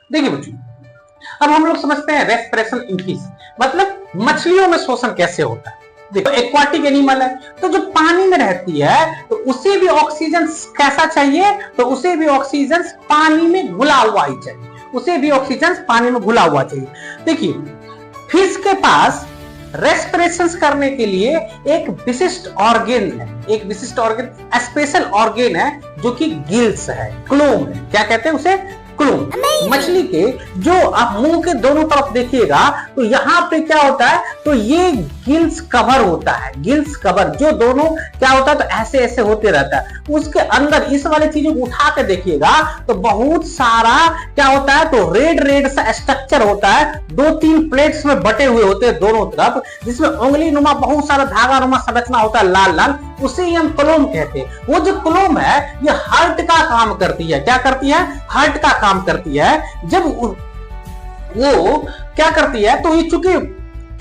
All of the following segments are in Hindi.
देखिए बच्चों, अब हम लोग समझते हैं रेस्पिरेशन इंक्रीज, मतलब मछलियों में श्वसन कैसे होता है। देखो एक्वाटिक एनिमल है, तो जो पानी में रहती है तो उसे भी ऑक्सीजन कैसा चाहिए, तो उसे भी ऑक्सीजन पानी में घुला हुआ ही चाहिए, उसे भी ऑक्सीजन पानी में घुला हुआ चाहिए। देखिए फिश के पास रेस्पिरेशन करने के लिए एक विशिष्ट ऑर्गन है, एक विशिष्ट ऑर्गन, स्पेशल ऑर्गन है जो कि गिल्स है, क्लोम है। क्या कहते हैं उसे? क्लोम। मछली के जो आप मुंह के दोनों तरफ देखिएगा तो यहाँ पे क्या होता है, तो ये गिल्स कवर होता है, गिल्स कवर जो दोनों क्या होता है, तो ऐसे ऐसे होते रहता है। उसके अंदर इस वाले चीजों को उठा के देखिएगा तो बहुत सारा क्या होता है, तो रेड रेड सा स्ट्रक्चर होता है, 2-3 प्लेट्स में बटे हुए होते हैं दोनों तरफ, जिसमें उंगली नुमा बहुत सारा धागा नुमा संरचना होता है लाल लाल, उसे ही हम क्लोम कहते हैं। वो जो क्लोम है ये हार्ट का काम करती है। क्या करती है? हार्ट का काम करती है। जब वो क्या करती है, तो ये चूंकि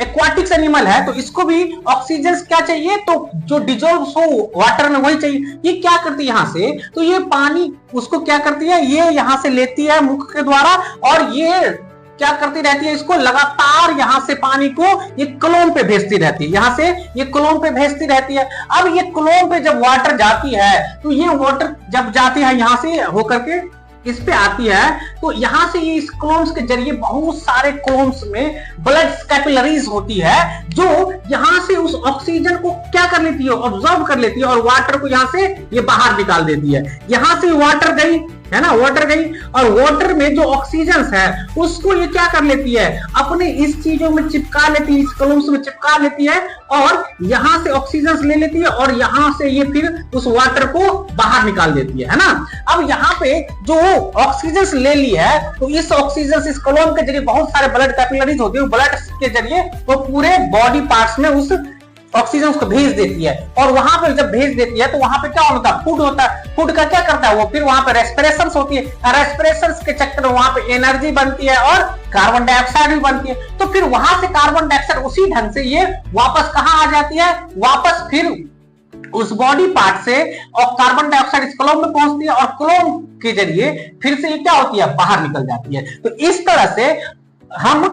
एक्वाटिक्स एनिमल है तो इसको भी ऑक्सीजन क्या चाहिए, तो जो डिजोल्व हो वाटर में वही चाहिए। ये क्या करती है यहाँ से, तो ये पानी उसको क्या करती है, ये यहाँ से लेती है मुख के द्वारा और ये क्या करती रहती है, इसको लगातार यहां से पानी को ये क्लोम पे भेजती रहती है, यहां से ये क्लोम पे भेजती रहती है। अब ये क्लोम पे जब वाटर जाती है तो ये वाटर जब जाती है यहां से होकर के इस पे आती है, तो यहां से ये इस क्लोम्स के जरिए बहुत सारे क्लोम्स में ब्लड कैपिलरीज होती है जो यहां से उस ऑक्सीजन को क्या कर लेती है, ऑब्जर्व कर लेती है और वाटर को यहां से ये बाहर निकाल देती है। यहां से वाटर गई है ना, वाटर गई और वाटर में जो ऑक्सीजन है उसको ये क्या कर लेती है, अपने इस चीजों में चिपका लेती है, इस कॉलम्स में चिपका लेती है और यहां से ऑक्सीजन ले लेती है और यहां से ये फिर उस वाटर को बाहर निकाल देती है ना। अब यहाँ पे जो ऑक्सीजन ले ली है तो इस ऑक्सीजन इस कॉलम के जरिए बहुत सारे ब्लड कैपिलरीज होती है, ब्लड के जरिए वो पूरे बॉडी पार्ट्स में उस ऑक्सीजन को भेज देती है और वहां पर जब भेज देती है तो वहां पे क्या होता है, फूड होता है। फूड का क्या करता है वो, फिर वहां पे रेस्पिरेशन होती है, रेस्पिरेशन के चक्कर में वहां पे एनर्जी बनती है और कार्बन डाइऑक्साइड भी बनती है। तो फिर वहां से कार्बन डाइऑक्साइड उसी ढंग से ये वापस कहां आ जाती है, वापस फिर उस बॉडी पार्ट से और कार्बन डाइऑक्साइड इस क्लोम में पहुंचती है और क्लोम के जरिए फिर से ये क्या होती है, बाहर निकल जाती है। तो इस तरह से हम